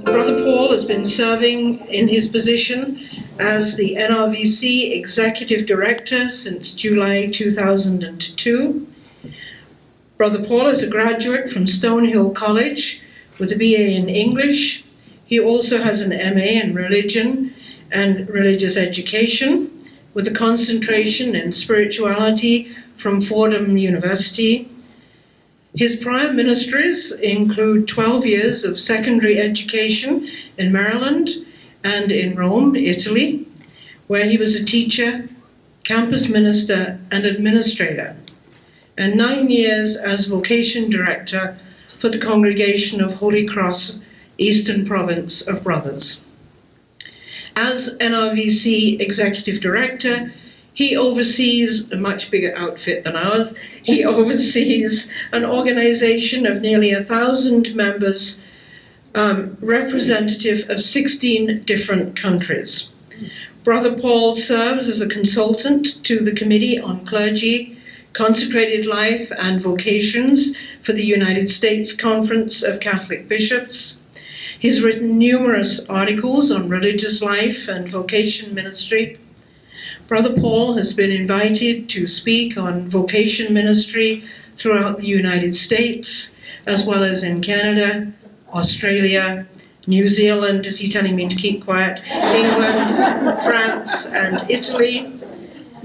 Brother Paul has been serving in his position as the NRVC Executive Director since July 2002. Brother Paul is a graduate from Stonehill College with a BA in English. He also has an MA in Religion and Religious Education with a concentration in Spirituality from Fordham University. His prior ministries include 12 years of secondary education in Maryland and in Rome, Italy, where he was a teacher, campus minister, and administrator, and 9 years as vocation director for the Congregation of Holy Cross, Eastern Province of Brothers. As NRVC Executive Director, he oversees a much bigger outfit than ours. He oversees an organization of nearly 1,000 members, representative of 16 different countries. Brother Paul serves as a consultant to the Committee on Clergy, Consecrated Life and Vocations for the United States Conference of Catholic Bishops. He's written numerous articles on religious life and vocation ministry. Brother Paul has been invited to speak on vocation ministry throughout the United States, as well as in Canada, Australia, New Zealand, is he telling me to keep quiet, England, France, and Italy.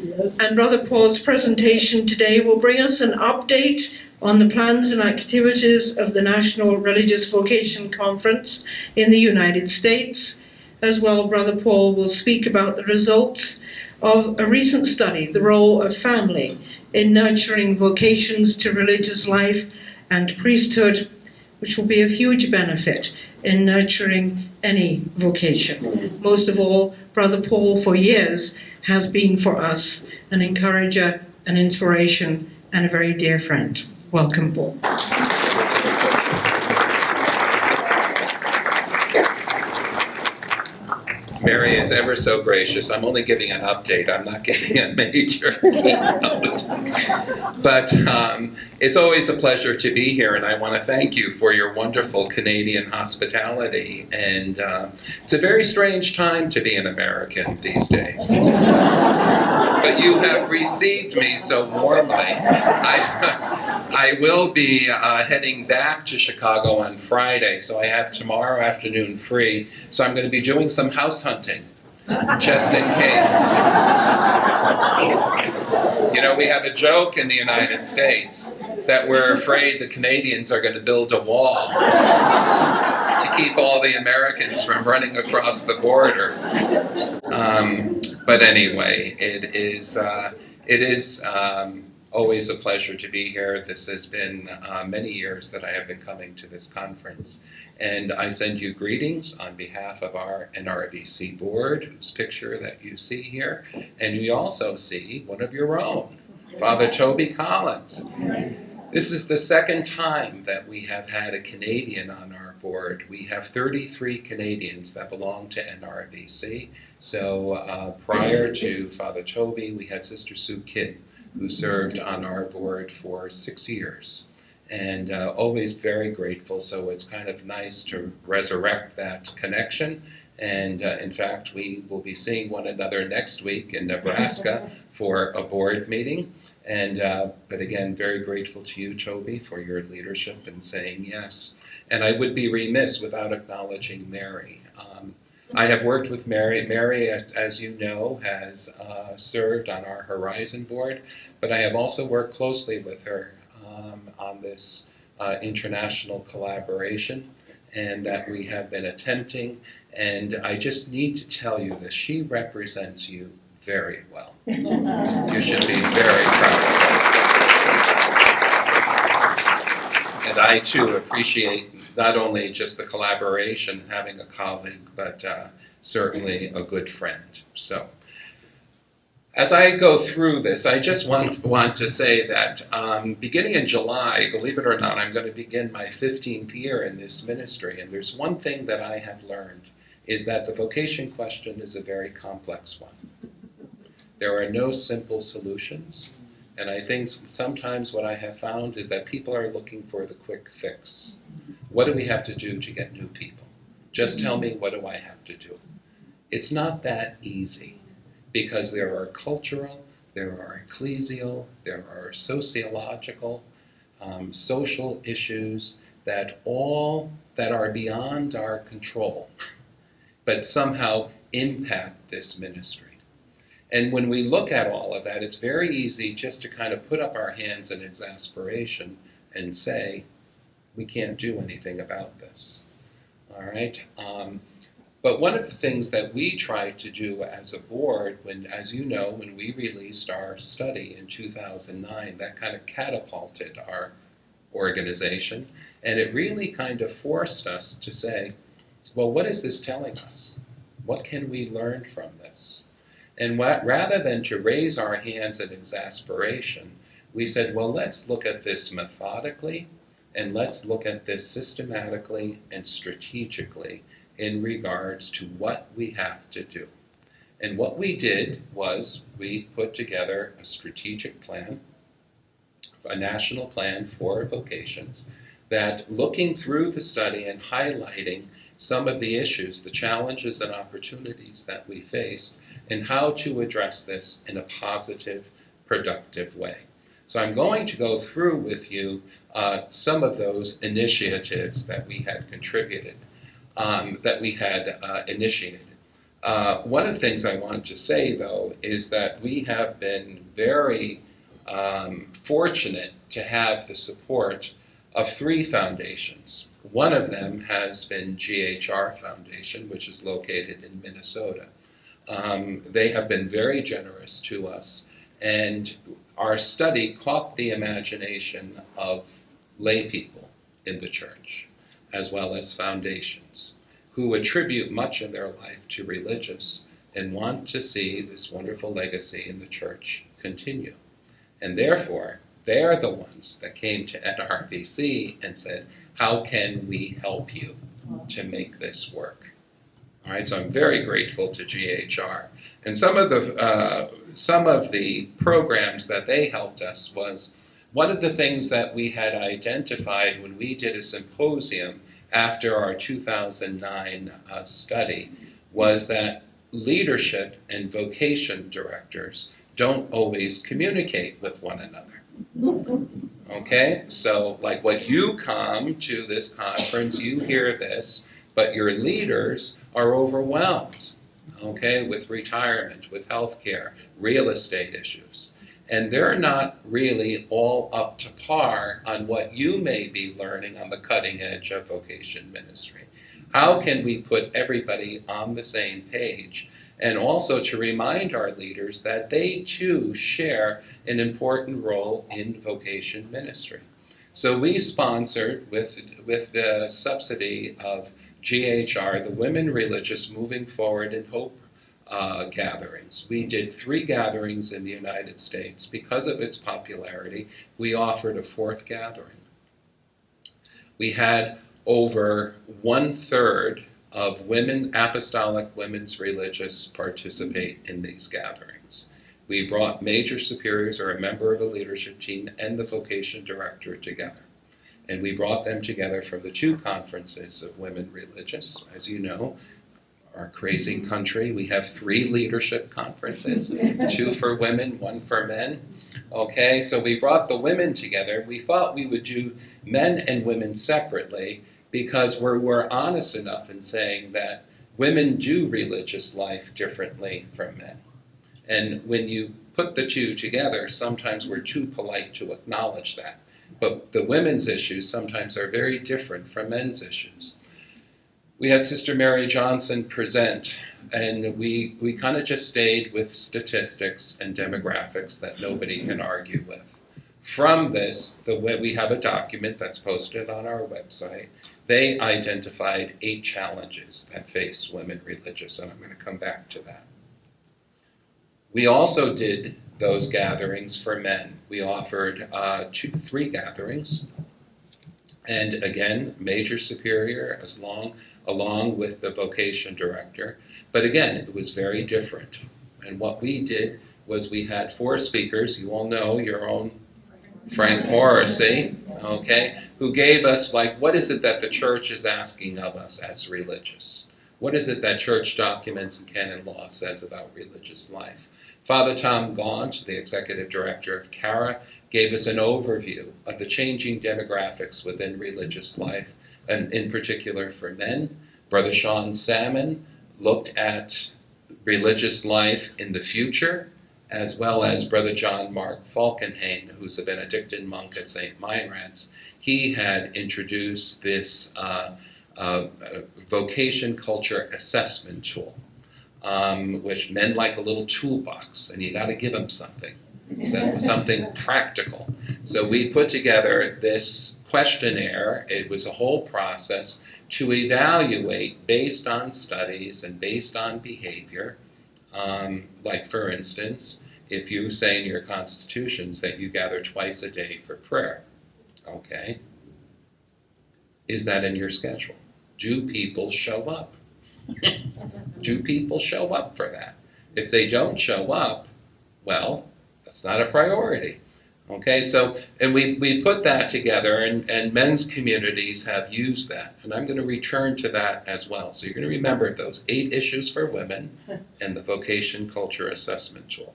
Yes. And Brother Paul's presentation today will bring us an update on the plans and activities of the National Religious Vocation Conference in the United States. As well, Brother Paul will speak about the results of a recent study, the role of family in nurturing vocations to religious life and priesthood, which will be of huge benefit in nurturing any vocation. Most of all, Brother Paul, for years, has been for us an encourager, an inspiration, and a very dear friend. Welcome, Paul. Mary is ever so gracious. I'm only giving an update. I'm not giving a major keynote. But it's always a pleasure to be here, and I want to thank you for your wonderful Canadian hospitality. And it's a very strange time to be an American these days. But you have received me so warmly. I will be heading back to Chicago on Friday, so I have tomorrow afternoon free. So I'm going to be doing some house hunting, just in case. You know, we have a joke in the United States that we're afraid the Canadians are going to build a wall to keep all the Americans from running across the border. But anyway, it is always a pleasure to be here. This has been many years that I have been coming to this conference. And I send you greetings on behalf of our NRVC board, whose picture that you see here. And we also see one of your own, Father Toby Collins. This is the second time that we have had a Canadian on our board. We have 33 Canadians that belong to NRVC. So prior to Father Toby, we had Sister Sue Kidd, who served on our board for 6 years. And always very grateful, so it's kind of nice to resurrect that connection. And in fact, we will be seeing one another next week in Nebraska for a board meeting. And but again, very grateful to you, Toby, for your leadership and saying yes. And I would be remiss without acknowledging Mary. I have worked with Mary. Mary, as you know, has served on our Horizon board, but I have also worked closely with her on this international collaboration, and that we have been attempting. And I just need to tell you that she represents you very well. You should be very proud of her. And I too appreciate not only just the collaboration, having a colleague, but certainly a good friend. So, as I go through this, I just want to say that beginning in July, believe it or not, I'm going to begin my 15th year in this ministry. And there's one thing that I have learned, is that the vocation question is a very complex one. There are no simple solutions. And I think sometimes what I have found is that people are looking for the quick fix. What do we have to do to get new people? Just tell me, what do I have to do? It's not that easy, because there are cultural, there are ecclesial, there are sociological, social issues that are beyond our control, but somehow impact this ministry. And when we look at all of that, it's very easy just to kind of put up our hands in exasperation and say, we can't do anything about this. All right? But one of the things that we tried to do as a board, as you know, when we released our study in 2009, that kind of catapulted our organization, and it really kind of forced us to say, well, what is this telling us? What can we learn from this? And rather than to raise our hands in exasperation, we said, well, let's look at this methodically, and let's look at this systematically and strategically in regards to what we have to do. And what we did was we put together a strategic plan, a national plan for vocations, that looking through the study and highlighting some of the issues, the challenges and opportunities that we faced, and how to address this in a positive, productive way. So I'm going to go through with you some of those initiatives that we had contributed, initiated. One of the things I wanted to say, though, is that we have been very fortunate to have the support of 3 foundations. One of them has been GHR Foundation, which is located in Minnesota. They have been very generous to us, and our study caught the imagination of lay people in the church, as well as foundations, who attribute much of their life to religious and want to see this wonderful legacy in the church continue. And therefore, they're the ones that came to NRVC and said, how can we help you to make this work? All right, so I'm very grateful to GHR. And some of the programs that they helped us was, one of the things that we had identified when we did a symposium after our 2009 study was that leadership and vocation directors don't always communicate with one another. Okay, so like what you come to this conference, you hear this, but your leaders are overwhelmed, okay, with retirement, with healthcare, real estate issues. And they're not really all up to par on what you may be learning on the cutting edge of vocation ministry. How can we put everybody on the same page? And also to remind our leaders that they too share an important role in vocation ministry. So we sponsored, with the subsidy of GHR, the Women Religious Moving Forward in Hope gatherings. We did 3 gatherings in the United States. Because of its popularity, we offered a 4th gathering. We had over 1/3 of apostolic women's religious participate in these gatherings. We brought major superiors or a member of a leadership team and the vocation director together. And we brought them together from the 2 conferences of women religious. As you know, our crazy country, we have 3 leadership conferences, 2 for women, 1 for men. Okay, so we brought the women together. We thought we would do men and women separately, because we're honest enough in saying that women do religious life differently from men. And when you put the 2 together, sometimes we're too polite to acknowledge that. But the women's issues sometimes are very different from men's issues. We had Sister Mary Johnson present, and we kind of just stayed with statistics and demographics that nobody can argue with. From this, we have a document that's posted on our website. They identified 8 challenges that face women religious, and I'm going to come back to that. We also did those gatherings for men. We offered 3 gatherings, and again, major superior along with the vocation director. But again, it was very different. And what we did was we had 4 speakers. You all know your own Frank Morrissey, okay, who gave us, like, what is it that the church is asking of us as religious? What is it that church documents and canon law says about religious life? Father Tom Gaunt, the executive director of CARA, gave us an overview of the changing demographics within religious life, and in particular for men. Brother Sean Salmon looked at religious life in the future, as well as Brother John Mark Falkenhayn, who's a Benedictine monk at St. Meinrad's. He had introduced this vocation culture assessment tool, which men like a little toolbox, and you got to give them something, something practical. So we put together this questionnaire. It was a whole process to evaluate based on studies and based on behavior. Like, for instance, if you say in your constitutions that you gather twice a day for prayer, okay, is that in your schedule? Do people show up? Do people show up for that? If they don't show up, well, that's not a priority. Okay, so, and we put that together, and men's communities have used that. And I'm going to return to that as well. So you're going to remember those 8 issues for women and the vocation culture assessment tool.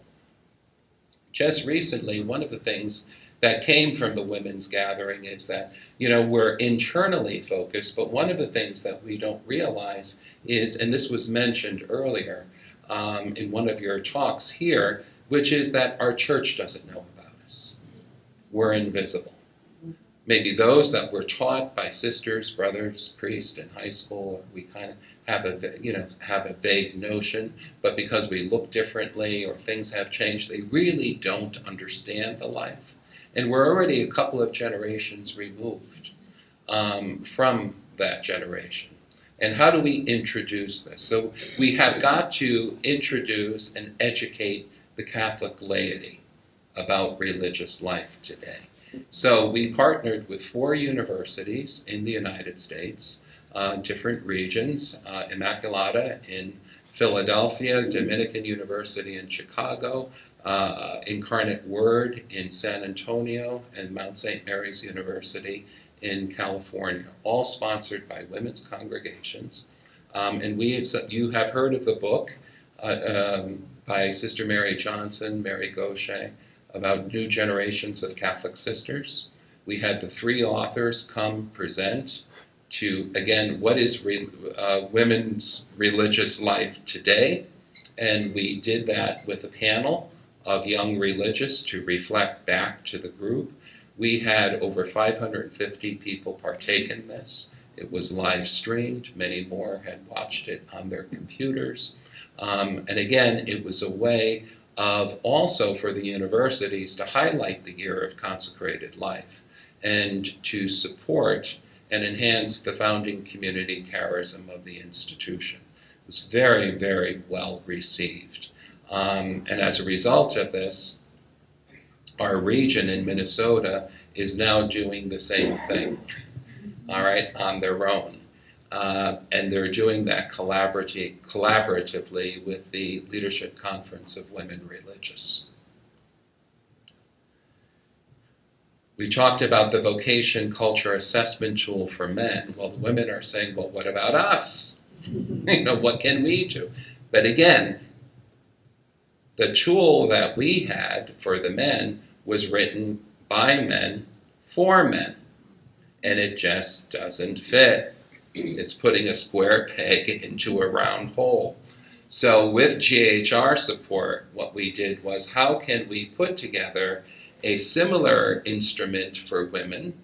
Just recently, one of the things that came from the women's gathering is that, we're internally focused, but one of the things that we don't realize is, and this was mentioned earlier in one of your talks here, which is that our church doesn't know about us. We're invisible. Maybe those that were taught by sisters, brothers, priests in high school, we kind of have a vague notion, but because we look differently or things have changed, they really don't understand the life. And we're already a couple of generations removed from that generation. And how do we introduce this? So we have got to introduce and educate the Catholic laity about religious life today. So we partnered with 4 universities in the United States, different regions, Immaculata in Philadelphia, Dominican University in Chicago, Incarnate Word in San Antonio, and Mount St. Mary's University in California, all sponsored by women's congregations. And you have heard of the book by Sister Mary Johnson, Mary Gaucher, about new generations of Catholic sisters. We had the 3 authors come present to, again, what is women's religious life today? And we did that with a panel of young religious to reflect back to the group. We had over 550 people partake in this. It was live streamed. Many more had watched it on their computers. And again, it was a way of also for the universities to highlight the year of consecrated life and to support and enhance the founding community charism of the institution. It was very, very well received. And as a result of this, our region in Minnesota is now doing the same thing, all right, on their own. And they're doing that collaboratively with the Leadership Conference of Women Religious. We talked about the vocation culture assessment tool for men. Well, the women are saying, well, what about us? What can we do? But again, the tool that we had for the men was written by men for men, and it just doesn't fit. It's putting a square peg into a round hole. So with GHR support, what we did was, how can we put together a similar instrument for women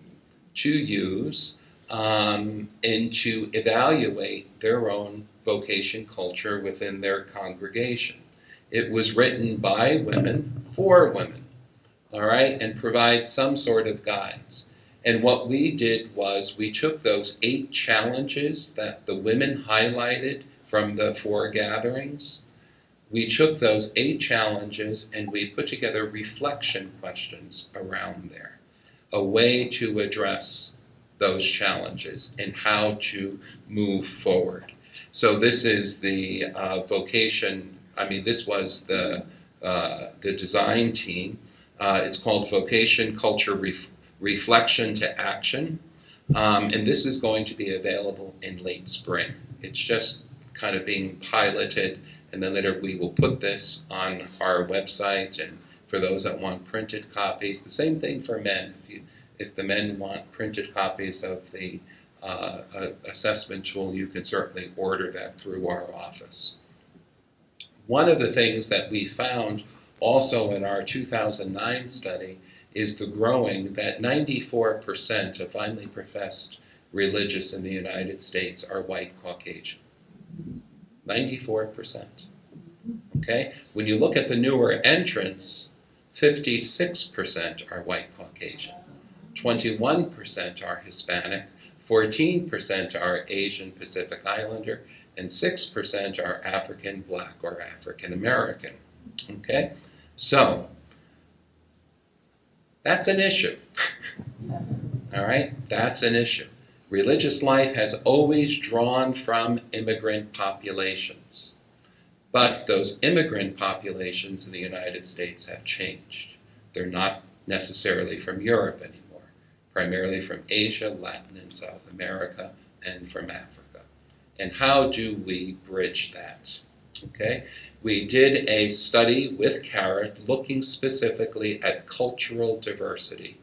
to use and to evaluate their own vocation culture within their congregation? It was written by women for women, all right, and provide some sort of guides. And what we did was we took those 8 challenges that the women highlighted from the 4 gatherings. We took those 8 challenges and we put together reflection questions around there, a way to address those challenges and how to move forward. So this is the vocation. This was the design team. It's called Vocation, Culture, Reflection to Action. And this is going to be available in late spring. It's just kind of being piloted, and then later we will put this on our website. And for those that want printed copies, the same thing for men. If the men want printed copies of the assessment tool, you can certainly order that through our office. One of the things that we found also in our 2009 study is the growing that 94% of finally professed religious in the United States are white Caucasian. 94%. Okay? When you look at the newer entrants, 56% are white Caucasian, 21% are Hispanic, 14% are Asian Pacific Islander, and 6% are African, Black, or African American. Okay? So, that's an issue. All right? That's an issue. Religious life has always drawn from immigrant populations. But those immigrant populations in the United States have changed. They're not necessarily from Europe anymore, primarily from Asia, Latin, and South America, and from Africa. And how do we bridge that? Okay? We did a study with Carrot looking specifically at cultural diversity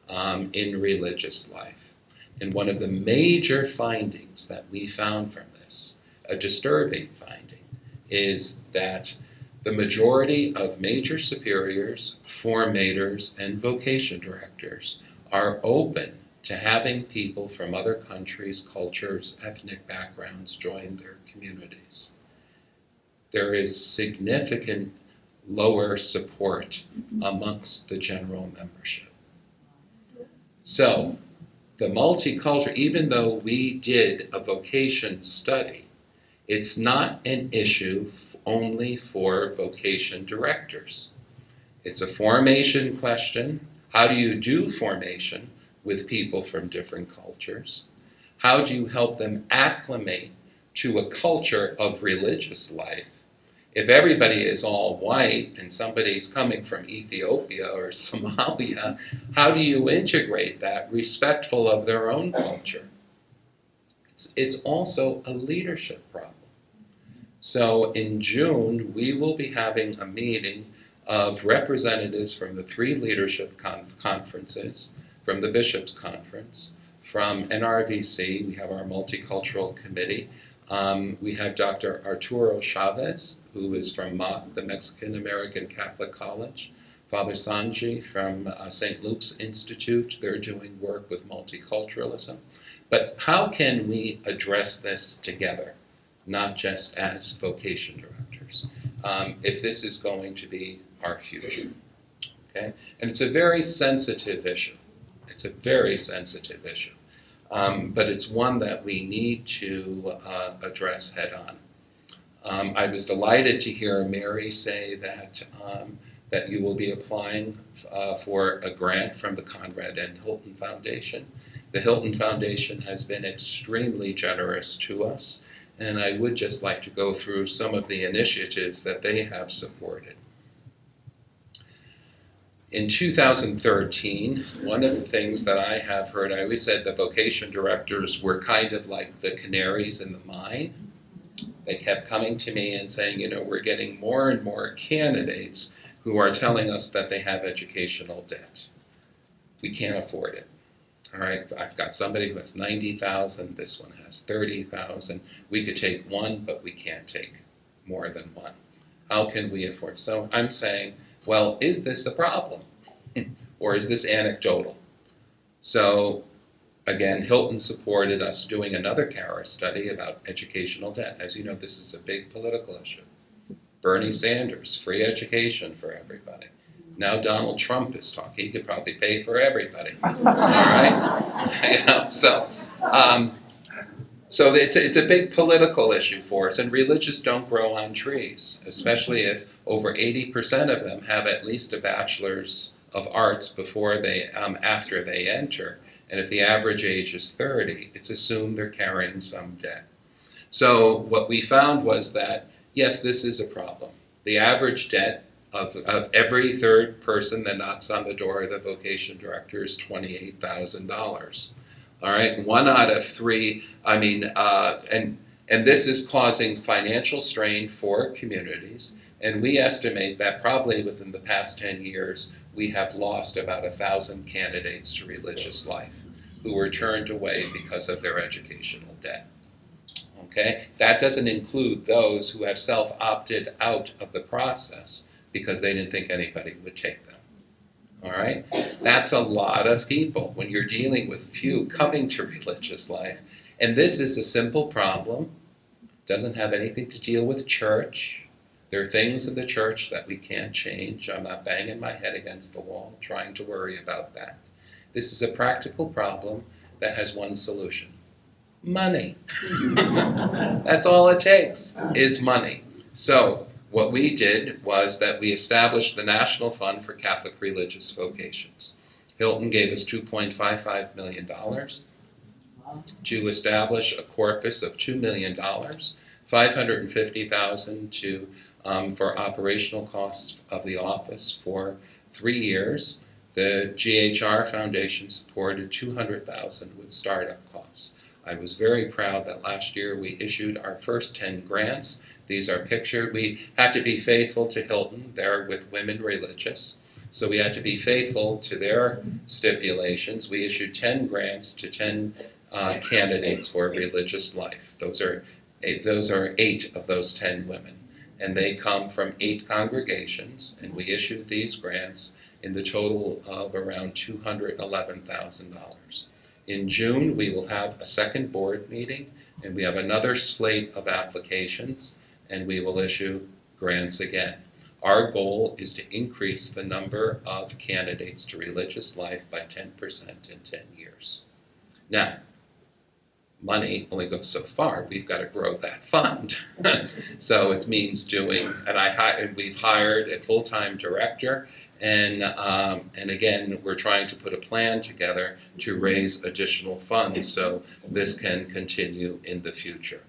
in religious life. And one of the major findings that we found from this, a disturbing finding, is that the majority of major superiors, formators, and vocation directors are open to having people from other countries, cultures, ethnic backgrounds join their communities. There is significant lower support amongst the general membership. So, the multicultural, even though we did a vocation study, it's not an issue only for vocation directors. It's a formation question. How do you do formation with people from different cultures? How do you help them acclimate to a culture of religious life? If everybody is all white and somebody's coming from Ethiopia or Somalia, how do you integrate that respectful of their own culture? It's also a leadership problem. So in June, we will be having a meeting of representatives from the 3 leadership conferences, from the Bishops' Conference, from NRVC, we have our Multicultural Committee. We have Dr. Arturo Chavez, who is from MAC, the Mexican American Catholic College. Father Sanji from St. Luke's Institute. They're doing work with multiculturalism. But how can we address this together, not just as vocation directors, if this is going to be our future? Okay? And it's a very sensitive issue. It's a very sensitive issue. But it's one that we need to address head on. I was delighted to hear Mary say that you will be applying for a grant from the Conrad and Hilton Foundation. The Hilton Foundation has been extremely generous to us, and I would just like to go through some of the initiatives that they have supported. In 2013, one of the things that I have heard, I always said the vocation directors were kind of like the canaries in the mine. They kept coming to me and saying, we're getting more and more candidates who are telling us that they have educational debt. We can't afford it. All right, I've got somebody who has 90,000, this one has 30,000. We could take one, but we can't take more than one. How can we afford? So I'm saying, well, is this a problem? Or is this anecdotal? So, again, Hilton supported us doing another CARA study about educational debt. As you know, this is a big political issue. Bernie Sanders, free education for everybody. Now Donald Trump is talking. He could probably pay for everybody. All right? So it's a big political issue for us. And religious don't grow on trees, especially if over 80% of them have at least a bachelor's of arts before they, after they enter. And if the average age is 30, it's assumed they're carrying some debt. So what we found was that, yes, this is a problem. The average debt Of every third person that knocks on the door of the vocation director is $28,000. All right, 1 out of 3. I mean, and this is causing financial strain for communities. And we estimate that probably within the past 10 years, we have lost about 1,000 candidates to religious life who were turned away because of their educational debt. Okay, that doesn't include those who have self-opted out of the process because they didn't think anybody would take them. All right? That's a lot of people when you're dealing with few coming to religious life. And this is a simple problem. Doesn't have anything to deal with church. There are things in the church that we can't change. I'm not banging my head against the wall trying to worry about that. This is a practical problem that has one solution. Money. That's all it takes is money. So what we did was that we established the National Fund for Catholic Religious Vocations. Hilton gave us $2.55 million to establish a corpus of $2 million, $550,000 for operational costs of the office for 3 years. The GHR Foundation supported $200,000 with startup costs. I was very proud that last year we issued our first 10 grants. These are pictured. We had to be faithful to Hilton. They're with Women Religious. So we had to be faithful to their stipulations. We issued 10 grants to 10 candidates for religious life. Those are 8 of those 10 women. And they come from 8 congregations. And we issued these grants in the total of around $211,000. In June, we will have a second board meeting, and we have another slate of applications, and we will issue grants again. Our goal is to increase the number of candidates to religious life by 10% in 10 years. Now, money only goes so far. We've got to grow that fund. So it means doing, and we've hired a full-time director. And again, we're trying to put a plan together to raise additional funds so this can continue in the future.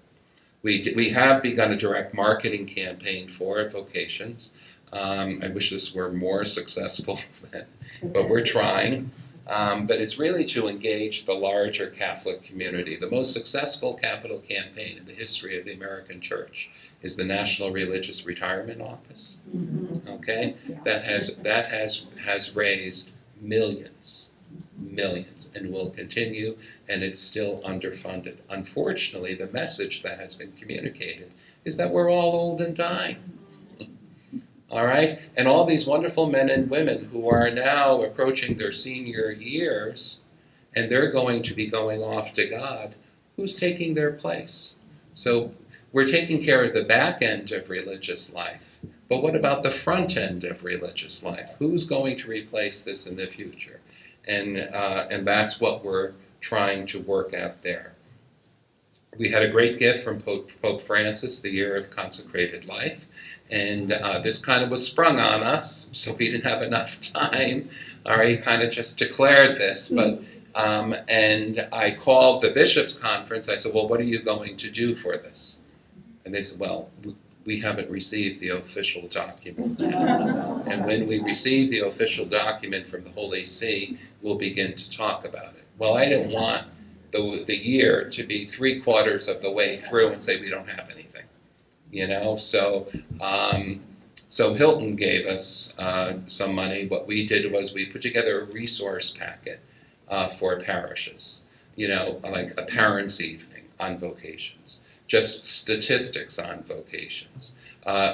We have begun a direct marketing campaign for Vocations. I wish this were more successful, but we're trying. But it's really to engage the larger Catholic community. The most successful capital campaign in the history of the American Church is the National Religious Retirement Office. Okay, that has raised millions, and will continue, and it's still underfunded. Unfortunately, the message that has been communicated is that we're all old and dying. All right, and all these wonderful men and women who are now approaching their senior years, and they're going to be going off to God, who's taking their place? So we're taking care of the back end of religious life, but what about the front end of religious life? Who's going to replace this in the future? And that's what we're trying to work out there. We had a great gift from Pope Francis, the year of consecrated life. And this kind of was sprung on us, so we didn't have enough time. All right, he kind of just declared this, but and I called the bishops' conference. I said, well, what are you going to do for this? And they said, well, we haven't received the official document yet. And when we receive the official document from the Holy See, we'll begin to talk about it. Well, I didn't want the year to be 3/4 of the way through and say we don't have anything. So Hilton gave us some money. What we did was we put together a resource packet for parishes, like a parents' evening on vocations, just statistics on vocations,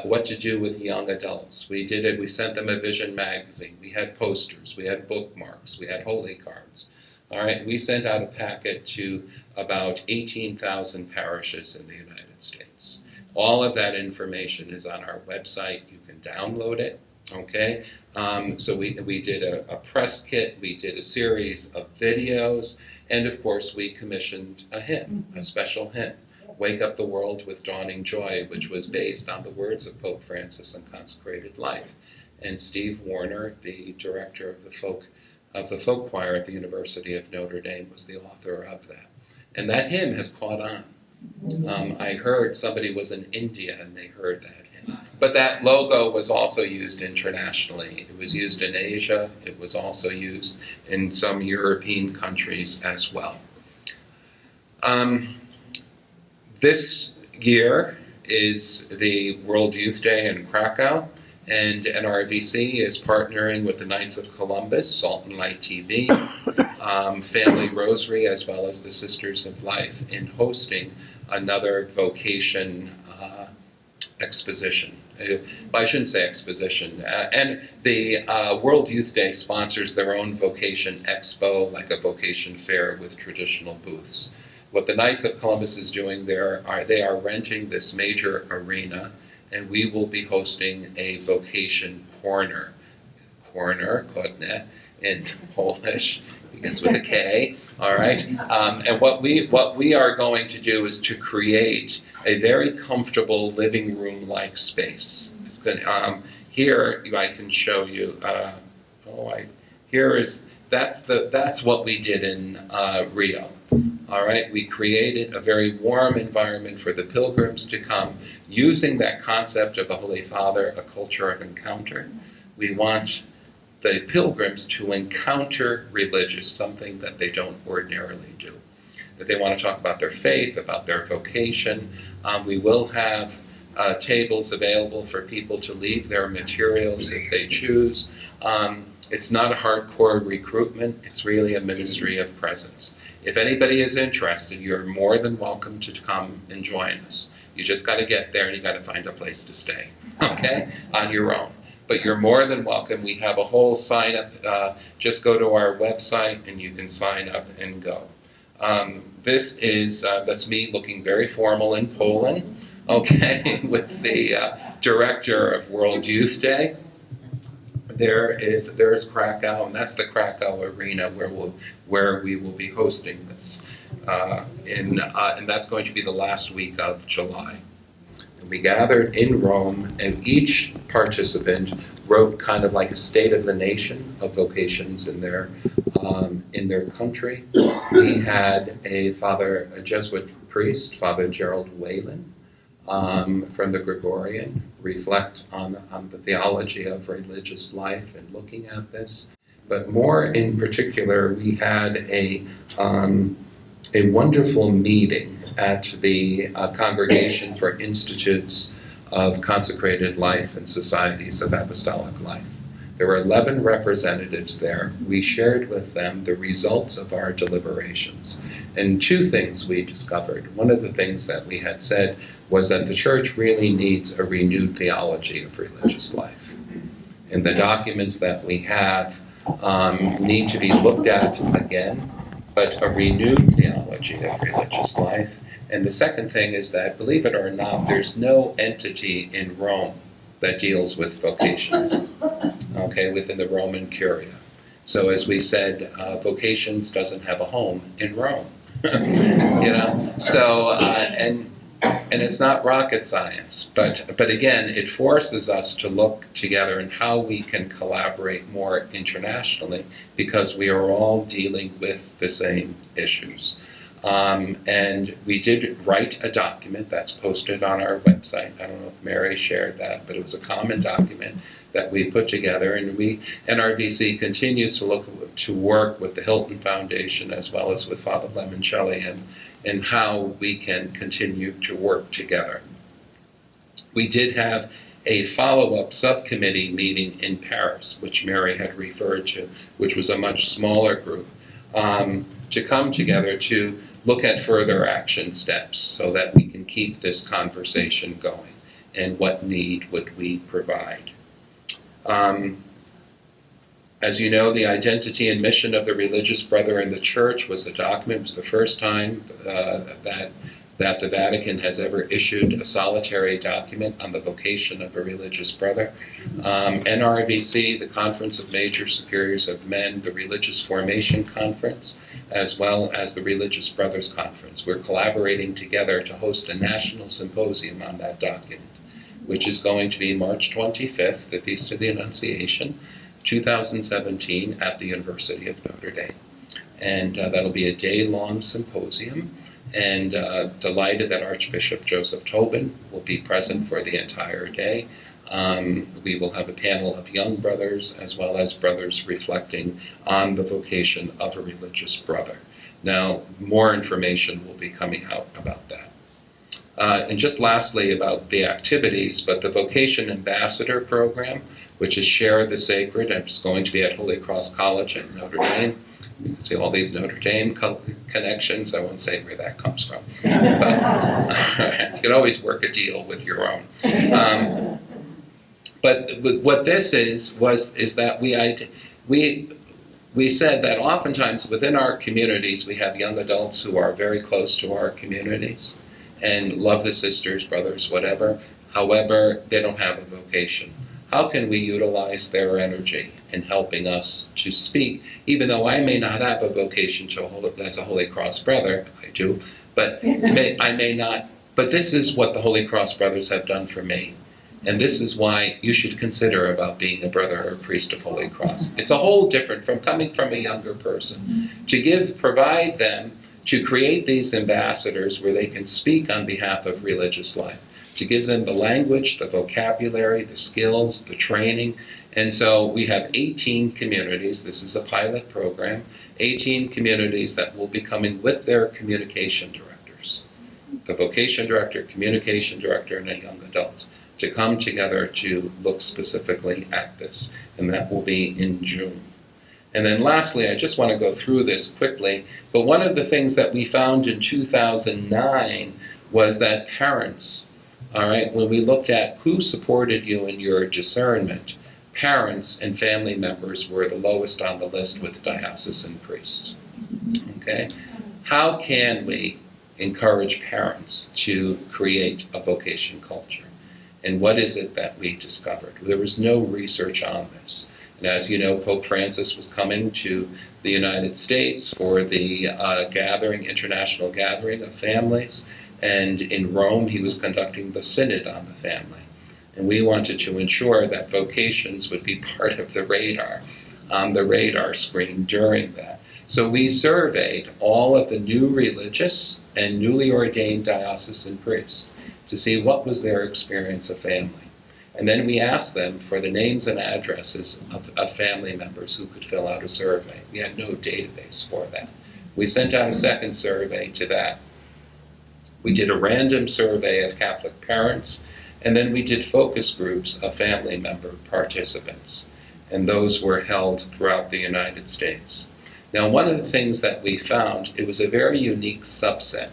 what to do with young adults. We did it. We sent them a vision magazine. We had posters. We had bookmarks. We had holy cards. All right. We sent out a packet to about 18,000 parishes in the United States. All of that information is on our website. You can download it, okay? So we did a press kit. We did a series of videos. And, of course, we commissioned a hymn, a special hymn, Wake Up the World with Dawning Joy, which was based on the words of Pope Francis and Consecrated Life. And Steve Warner, the director of the folk choir at the University of Notre Dame, was the author of that. And that hymn has caught on. I heard somebody was in India and they heard that hymn. But that logo was also used internationally. It was used in Asia. It was also used in some European countries as well. This year is the World Youth Day in Krakow, and NRVC is partnering with the Knights of Columbus, Salt and Light TV, Family Rosary, as well as the Sisters of Life in hosting another Vocation exposition. I shouldn't say exposition. And the World Youth Day sponsors their own Vocation Expo, like a Vocation fair with traditional booths. What the Knights of Columbus is doing there they are renting this major arena, and we will be hosting a Vocation corner. Kodne, in Polish, begins with a K. All right. And what we are going to do is to create a very comfortable living room-like space. It's going here I can show you. That's what we did in Rio. All right, we created a very warm environment for the pilgrims to come, using that concept of the Holy Father, a culture of encounter. We want the pilgrims to encounter religious, something that they don't ordinarily do. That they want to talk about their faith, about their vocation. We will have tables available for people to leave their materials if they choose. It's not a hardcore recruitment, it's really a ministry of presence. If anybody is interested, you're more than welcome to come and join us. You just got to get there and you got to find a place to stay, okay, on your own. But you're more than welcome. We have a whole sign up. Just go to our website and you can sign up and go. That's me looking very formal in Poland, okay, with the director of World Youth Day. There's Krakow, and that's the Krakow arena where we will be hosting this, and that's going to be the last week of July. And we gathered in Rome, and each participant wrote kind of like a state of the nation of vocations in their country. We had a Jesuit priest, Father Gerald Whalen, from the Gregorian, reflect on the theology of religious life and looking at this. But more in particular, we had a wonderful meeting at the Congregation for Institutes of Consecrated Life and Societies of Apostolic Life. There were 11 representatives there. We shared with them the results of our deliberations. And two things we discovered. One of the things that we had said was that the church really needs a renewed theology of religious life. And the documents that we have need to be looked at again, but a renewed theology of religious life. And the second thing is that, believe it or not, there's no entity in Rome that deals with vocations, okay, within the Roman Curia. So as we said, Vocations doesn't have a home in Rome, So, and it's not rocket science, but again, it forces us to look together and how we can collaborate more internationally because we are all dealing with the same issues. And we did write a document that's posted on our website. I don't know if Mary shared that, but it was a common document that we put together, and NRVC continues to work with the Hilton Foundation as well as with Father Lemoncelli and how we can continue to work together. We did have a follow-up subcommittee meeting in Paris, which Mary had referred to, which was a much smaller group, to come together to look at further action steps so that we can keep this conversation going and what need would we provide. As you know, the identity and mission of the religious brother in the church was a document. It was the first time that the Vatican has ever issued a solitary document on the vocation of a religious brother. NRVC, the Conference of Major Superiors of Men, the Religious Formation Conference, as well as the Religious Brothers Conference. We're collaborating together to host a national symposium on that document, which is going to be March 25th, the Feast of the Annunciation, 2017, at the University of Notre Dame. And that'll be a day-long symposium, and delighted that Archbishop Joseph Tobin will be present for the entire day. We will have a panel of young brothers as well as brothers reflecting on the vocation of a religious brother. Now, more information will be coming out about that. And just lastly about the activities, but the Vocation Ambassador Program, which is Share the Sacred, and it's going to be at Holy Cross College in Notre Dame. You can see all these Notre Dame connections. I won't say where that comes from. But you can always work a deal with your own. But what this is that we said that oftentimes within our communities we have young adults who are very close to our communities and love the sisters, brothers, whatever. However, they don't have a vocation. How can we utilize their energy in helping us to speak, even though I may not have a vocation as a Holy Cross brother, I do, but I may not, but this is what the Holy Cross brothers have done for me. And this is why you should consider about being a brother or a priest of Holy Cross. It's a whole different from coming from a younger person. To provide them, to create these ambassadors where they can speak on behalf of religious life. To give them the language, the vocabulary, the skills, the training. And so we have 18 communities. This is a pilot program. 18 communities that will be coming with their communication directors. The vocation director, communication director, and a young adult to come together to look specifically at this. And that will be in June. And then lastly, I just want to go through this quickly, but one of the things that we found in 2009 was that parents, all right, when we looked at who supported you in your discernment, parents and family members were the lowest on the list with diocesan priests. Okay? How can we encourage parents to create a vocation culture? And what is it that we discovered? There was no research on this. And as you know, Pope Francis was coming to the United States for the international gathering of families. And in Rome, he was conducting the Synod on the family. And we wanted to ensure that vocations would be part of the radar, on the radar screen during that. So we surveyed all of the new religious and newly ordained diocesan priests to see what was their experience of family. And then we asked them for the names and addresses of family members who could fill out a survey. We had no database for that. We sent out a second survey to that. We did a random survey of Catholic parents, and then we did focus groups of family member participants. And those were held throughout the United States. Now, one of the things that we found, it was a very unique subset.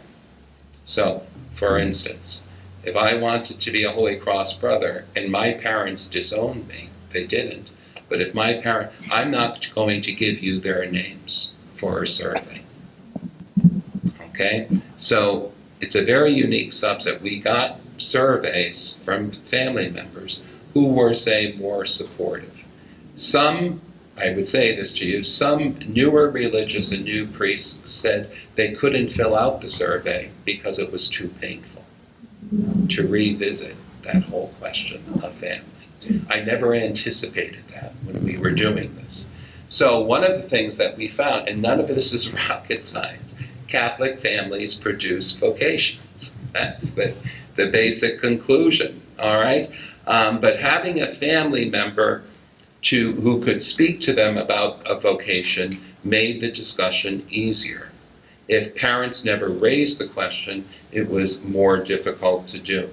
So, for instance, if I wanted to be a Holy Cross brother and my parents disowned me, they didn't, but if my parent, I'm not going to give you their names for a survey. Okay? So it's a very unique subset. We got surveys from family members who were, say, more supportive. Some, I would say this to you, some newer religious and new priests said they couldn't fill out the survey because it was too painful to revisit that whole question of family. I never anticipated that when we were doing this. So one of the things that we found, and none of this is rocket science, Catholic families produce vocations. That's the basic conclusion, all right? But having a family member who could speak to them about a vocation made the discussion easier. If parents never raised the question, it was more difficult to do.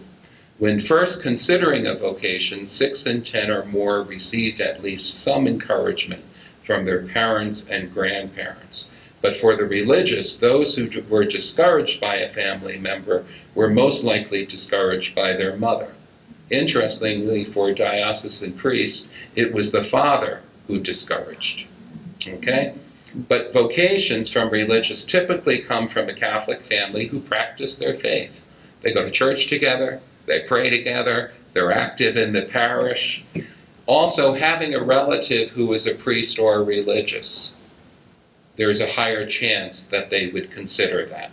When first considering a vocation, 6 in 10 or more received at least some encouragement from their parents and grandparents. But for the religious, those who were discouraged by a family member were most likely discouraged by their mother. Interestingly, for diocesan priests, it was the father who discouraged. Okay? But vocations from religious typically come from a Catholic family who practice their faith. They go to church together, they pray together, they're active in the parish. Also, having a relative who is a priest or a religious, there's a higher chance that they would consider that.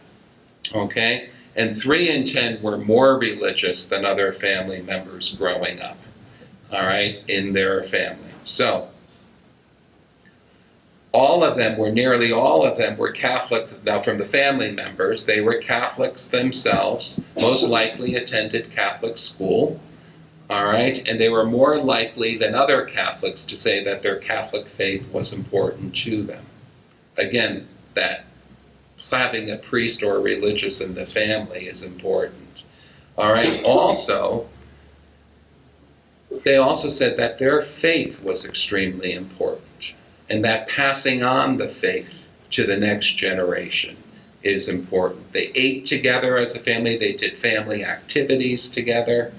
Okay? And 3 in 10 were more religious than other family members growing up, all right, in their family. So, nearly all of them were Catholic. Now, from the family members, they were Catholics themselves, most likely attended Catholic school, all right? And they were more likely than other Catholics to say that their Catholic faith was important to them. Again, that having a priest or a religious in the family is important. All right. Also, they also said that their faith was extremely important, and that passing on the faith to the next generation is important. They ate together as a family. They did family activities together.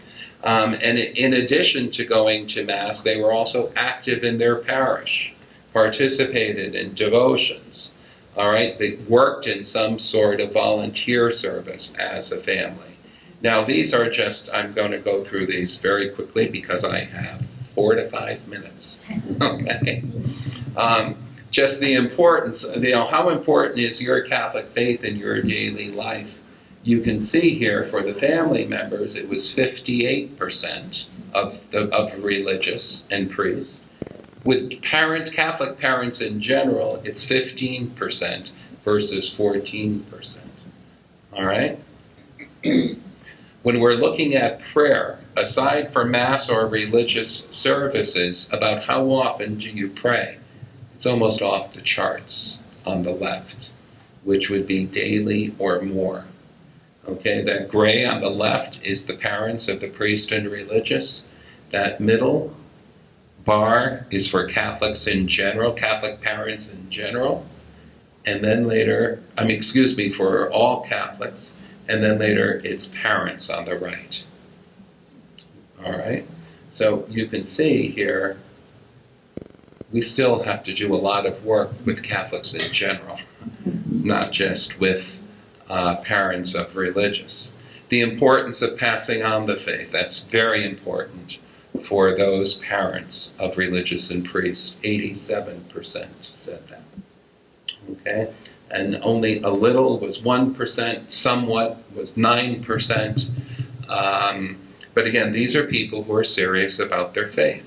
And in addition to going to Mass, they were also active in their parish, participated in devotions. All right, they worked in some sort of volunteer service as a family. Now, these are just, I'm going to go through these very quickly because I have 4 to 5 minutes. Okay. Just the importance, how important is your Catholic faith in your daily life? You can see here for the family members, it was 58% of religious and priests. With Catholic parents in general, it's 15% versus 14%. All right? When we're looking at prayer, aside from Mass or religious services, about how often do you pray? It's almost off the charts on the left, which would be daily or more. Okay, that gray on the left is the parents of the priest and religious. That middle bar is for Catholics in general, Catholic parents in general. And then later, for all Catholics. And then later, it's parents on the right. All right? So you can see here, we still have to do a lot of work with Catholics in general, not just with parents of religious. The importance of passing on the faith, that's very important for those parents of religious and priests. 87% said that. Okay? And only a little was 1%, somewhat was 9%. But again, these are people who are serious about their faith.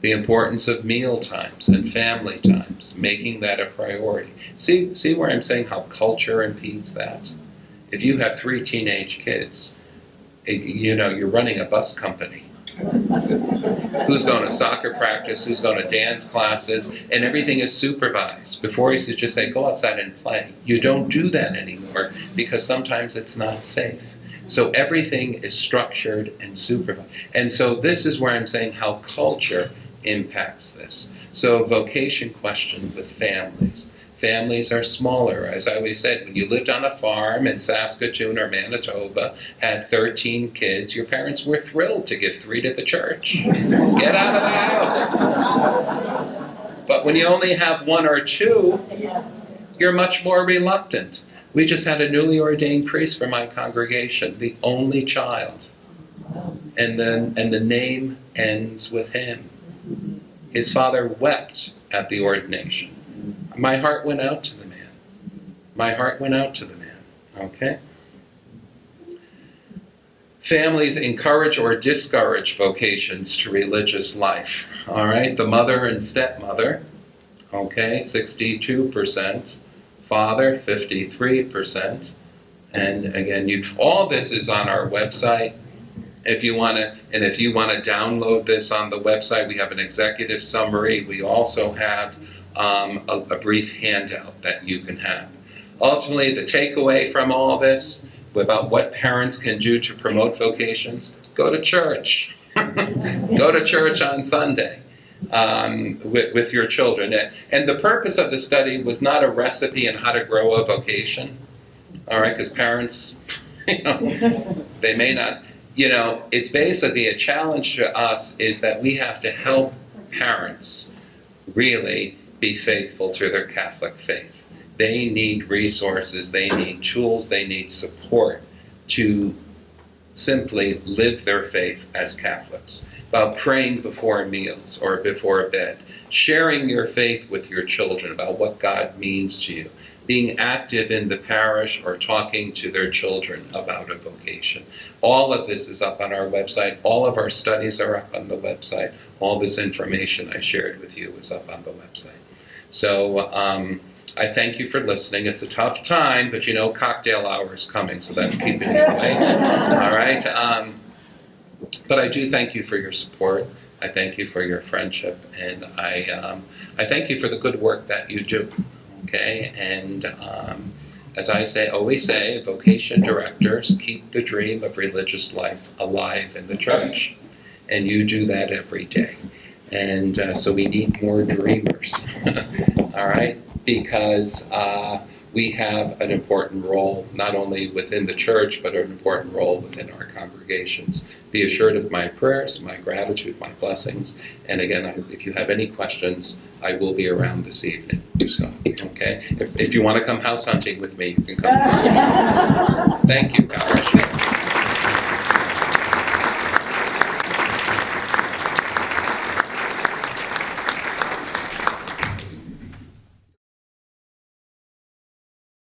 The importance of meal times and family times, making that a priority. See where I'm saying how culture impedes that? If you have 3 teenage kids, you're running a bus company. Who's going to soccer practice, who's going to dance classes, and everything is supervised. Before I used to just say, go outside and play. You don't do that anymore because sometimes it's not safe. So everything is structured and supervised. And so this is where I'm saying how culture impacts this. So vocation question with families. Families are smaller. As I always said, when you lived on a farm in Saskatoon or Manitoba, had 13 kids, your parents were thrilled to give 3 to the church. Get out of the house. But when you only have 1 or 2, you're much more reluctant. We just had a newly ordained priest for my congregation, the only child. And the name ends with him. His father wept at the ordination. My heart went out to the man. My heart went out to the man. Okay? Families encourage or discourage vocations to religious life. All right? The mother and stepmother, okay, 62%. Father, 53%. And again, all this is on our website. If you want to download this on the website, we have an executive summary. We also have a brief handout that you can have. Ultimately, the takeaway from all this about what parents can do to promote vocations, go to church. Go to church on Sunday with your children. And the purpose of the study was not a recipe on how to grow a vocation, all right, because parents, they may not, it's basically a challenge to us is that we have to help parents really be faithful to their Catholic faith. They need resources, they need tools, they need support to simply live their faith as Catholics. About praying before meals or before bed, sharing your faith with your children about what God means to you, being active in the parish or talking to their children about a vocation. All of this is up on our website. All of our studies are up on the website. All this information I shared with you is up on the website. So I thank you for listening. It's a tough time, but cocktail hour is coming, so that's keeping me awake. All right. But I do thank you for your support. I thank you for your friendship, and I thank you for the good work that you do. Okay, and as I always say, vocation directors keep the dream of religious life alive in the church, and you do that every day. And so we need more dreamers, all right? Because we have an important role, not only within the church, but an important role within our congregations. Be assured of my prayers, my gratitude, my blessings. And again, if you have any questions, I will be around this evening. So, okay? If you want to come house hunting with me, you can come. Thank you. God bless you.